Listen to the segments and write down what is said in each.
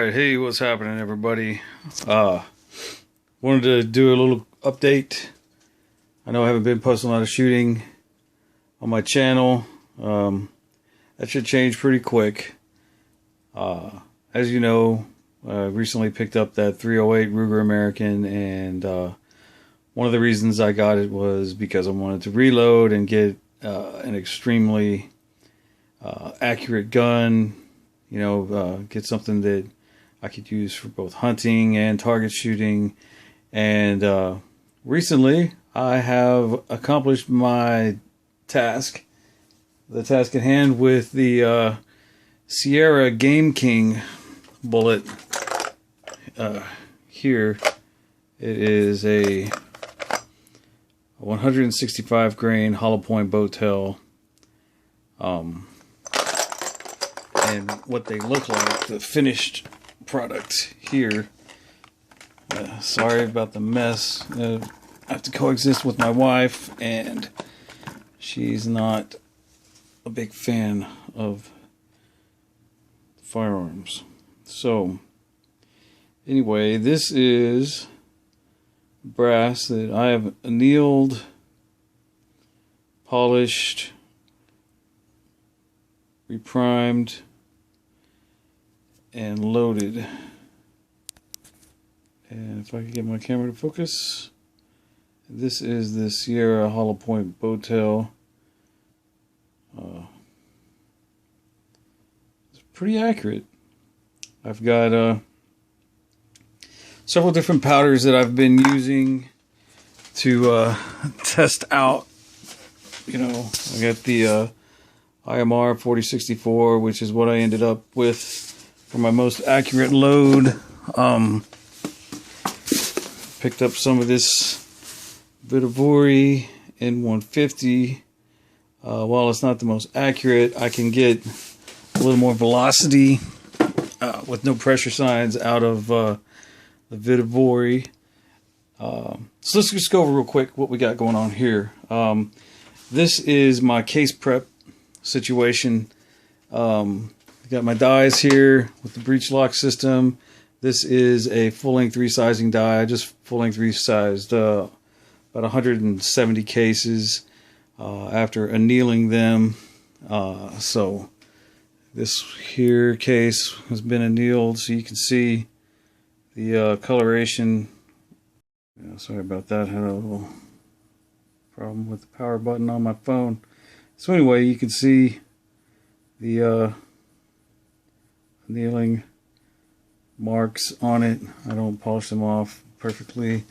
Alright, hey, what's happening, everybody? Wanted to do a little update. I know I haven't been posting a lot of shooting on my channel. That should change pretty quick. As you know, I recently picked up that 308 Ruger American, and one of the reasons I got it was because I wanted to reload and get an extremely accurate gun. You know, get something that I could use for both hunting and target shooting. And recently, I have accomplished my task. The task at hand with the Sierra Gameking bullet. Here, it is a 165 grain hollow point bow tail. And what they look like, the finished product here. Sorry about the mess. I have to coexist with my wife, and she's not a big fan of firearms. So, anyway, this is brass that I have annealed, polished, reprimed, and loaded. And if I can get my camera to focus, this is the Sierra hollow point bow tail. It's pretty accurate. I've got several different powders that I've been using to test out. You know, I got the IMR 4064, which is what I ended up with for my most accurate load. Picked up some of this Vitovari N150. While it's not the most accurate, I can get a little more velocity with no pressure signs out of the Vitovari. So let's just go over real quick what we got going on here. This is my case prep situation. I got my dies here with the breech lock system. This is a full-length resizing die. I just full-length resized about 170 cases after annealing them. So this here case has been annealed, so you can see the coloration. Yeah, sorry about that. I had a little problem with the power button on my phone. So anyway, you can see the annealing marks on it. I don't polish them off perfectly.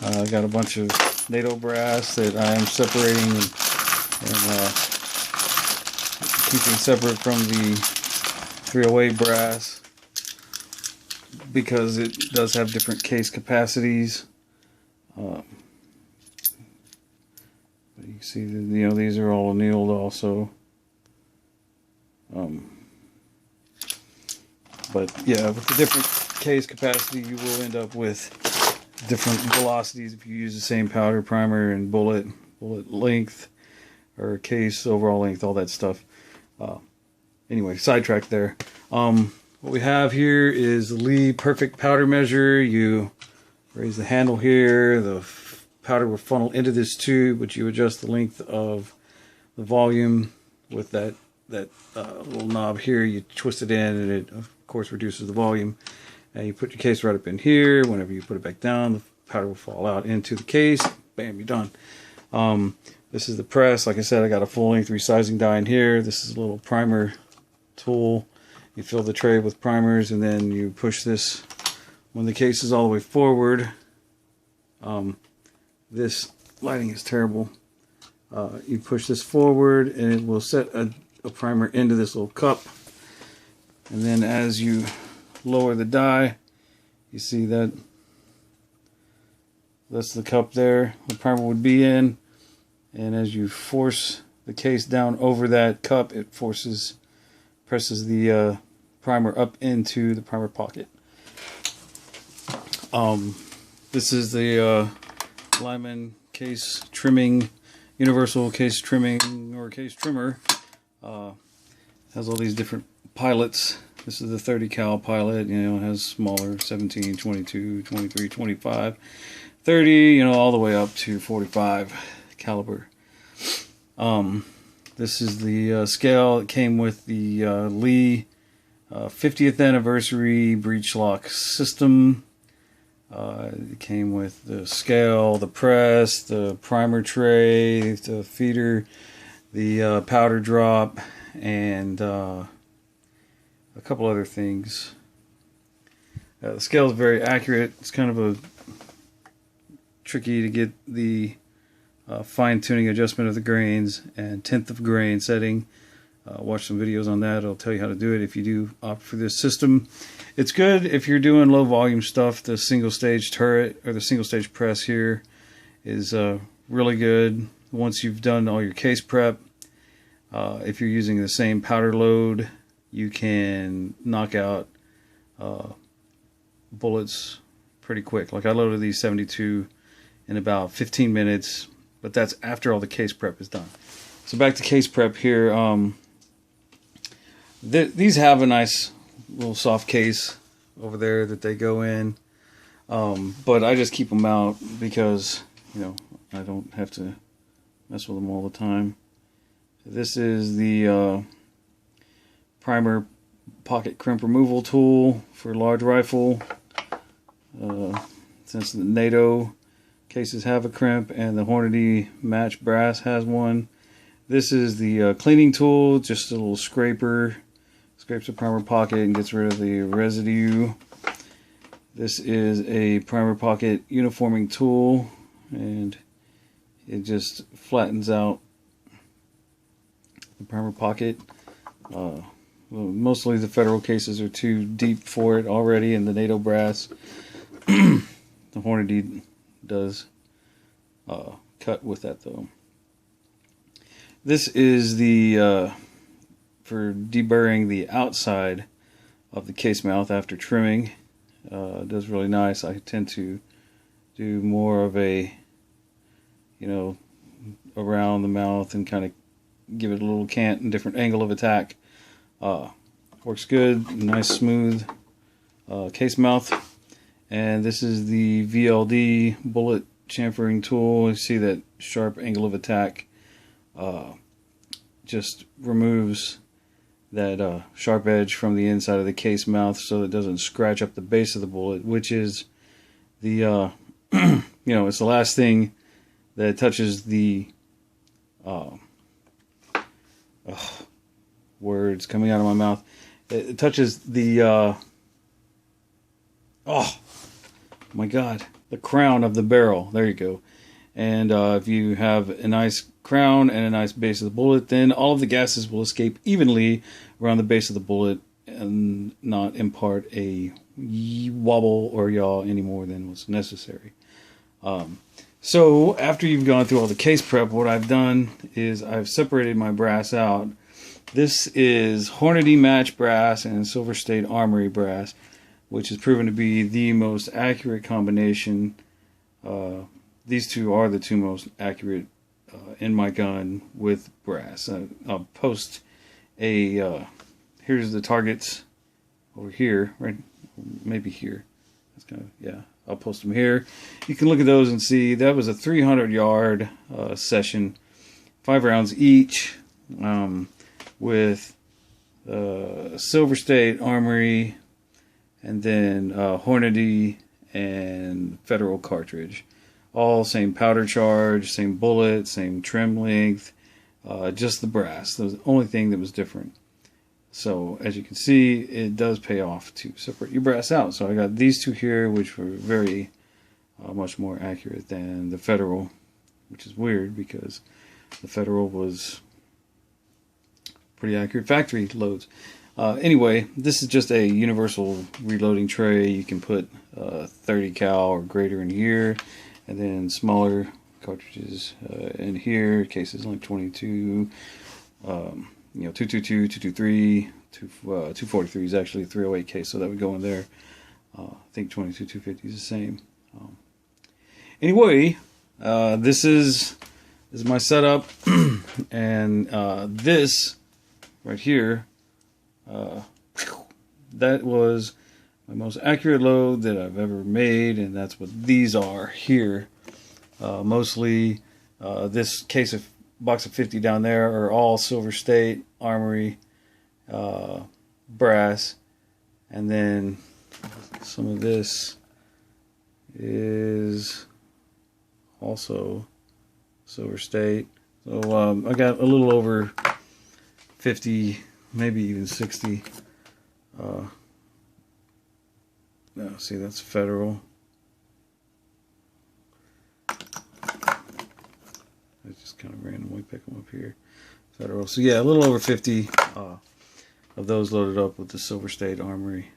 I got a bunch of NATO brass that I am separating and keeping separate from the 308 brass because it does have different case capacities. But you can see that, you know, these are all annealed also. But yeah, with the different case capacity, you will end up with different velocities if you use the same powder, primer, and bullet length, or case overall length, all that stuff. Anyway, sidetrack there. What we have here is the Lee Perfect Powder Measure. You raise the handle here, the powder will funnel into this tube, but you adjust the length of the volume with that little knob here. You twist it in, and it of course reduces the volume. And you put your case right up in here. Whenever you put it back down, the powder will fall out into the case. Bam, you're done. This is the press. Like I said, I got a full-length resizing die in here. This is a little primer tool. You fill the tray with primers, and then you push this when the case is all the way forward. This lighting is terrible. You push this forward, and it will set a primer into this little cup. And then as you lower the die, you see that that's the cup there the primer would be in. And as you force the case down over that cup, it presses the primer up into the primer pocket. This is the Lyman case trimming, universal case trimming or case trimmer. Has all these different pilots This is the 30 cal pilot. You know, it has smaller 17, 22, 23, 25, 30. You know, all the way up to 45 caliber. This is the scale. It came with the Lee 50th anniversary breech lock system. It came with the scale, the press, the primer tray, the feeder, the powder drop, and a couple other things. The scale is very accurate. It's kind of a tricky to get the fine-tuning adjustment of the grains and tenth of grain setting. Watch some videos on that. It'll tell you how to do it if you do opt for this system. It's good if you're doing low volume stuff. The single stage turret or the single stage press here is really good once you've done all your case prep. If you're using the same powder load, you can knock out bullets pretty quick. Like I loaded these 72 in about 15 minutes, but that's after all the case prep is done. So back to case prep here. These have a nice little soft case over there that they go in, but I just keep them out because, you know, I don't have to mess with them all the time. This is the primer pocket crimp removal tool for large rifle. Since the NATO cases have a crimp and the Hornady match brass has one. This is the cleaning tool, just a little scraper. Scrapes the primer pocket and gets rid of the residue. This is a primer pocket uniforming tool, and it just flattens out the primer pocket. Well, mostly the Federal cases are too deep for it already, and the NATO brass. The Hornady does cut with that though. This is the for deburring the outside of the case mouth after trimming. It does really nice. I tend to do more of a, you know, around the mouth and kind of give it a little cant and different angle of attack. Works good, nice smooth case mouth. And this is the VLD bullet chamfering tool. You see that sharp angle of attack just removes that sharp edge from the inside of the case mouth so it doesn't scratch up the base of the bullet, which is the you know, it's the last thing that touches the words coming out of my mouth. It touches the oh my god, the crown of the barrel. There you go. And if you have a nice crown and a nice base of the bullet, then all of the gases will escape evenly around the base of the bullet and not impart a wobble or yaw any more than was necessary. So after you've gone through all the case prep, what I've done is I've separated my brass out. This is Hornady match brass and Silver State Armory brass, which has proven to be the most accurate combination. These two are the two most accurate in my gun with brass. I'll post a, here's the targets over here, right? Maybe here. That's kind of, yeah, I'll post them here. You can look at those and see that was a 300-yard session, 5 rounds each, with Silver State Armory, and then Hornady and Federal cartridge. All same powder charge, same bullet, same trim length, just the brass. That was the only thing that was different. So as you can see, it does pay off to separate your brass out. So I got these two here, which were very much more accurate than the Federal, which is weird because the Federal was pretty accurate factory loads. Anyway, this is just a universal reloading tray. You can put 30 cal or greater in here, and then smaller cartridges in here. Cases like 22, you know, 222, 223, 243 is actually a 308 case, so that would go in there. I think 22, 250 is the same. Anyway, this is my setup, and this right here, that was my most accurate load that I've ever made, and that's what these are here. Mostly this box of 50 down there are all Silver State, Armory, brass, and then some of this is also Silver State. So I got a little over 50, maybe even 60. No, see, that's Federal. I just kind of randomly pick them up here. Federal. So yeah, a little over 50 of those loaded up with the Silver State Armory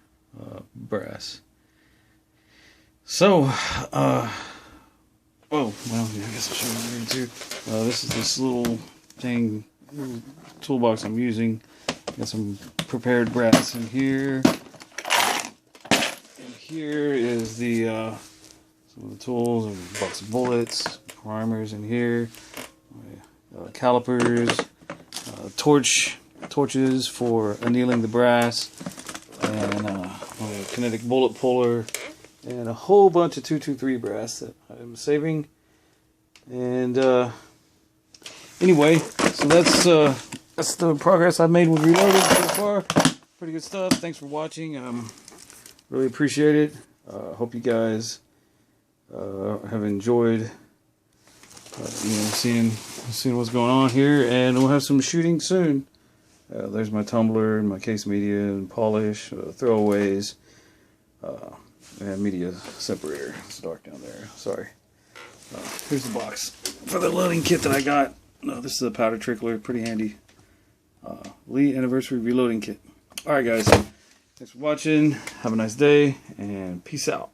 brass. So, oh, well, I guess I'll show you here too. This is this little thing, little toolbox I'm using. Got some prepared brass in here. And here is the some of the tools, a box of bullets, primers in here, calipers, torches for annealing the brass, and a kinetic bullet puller, and a whole bunch of 223 brass that I'm saving. And anyway, so that's the progress I've made with reloading so far. Pretty good stuff. Thanks for watching. Really appreciate it. Hope you guys have enjoyed seeing what's going on here, and we'll have some shooting soon. There's my tumbler and my case media and polish, throwaways, and media separator. It's dark down there. Sorry. Here's the box for the loading kit that I got. This is a powder trickler, pretty handy. Lee Anniversary Reloading Kit. Alright guys, thanks for watching. Have a nice day, and peace out.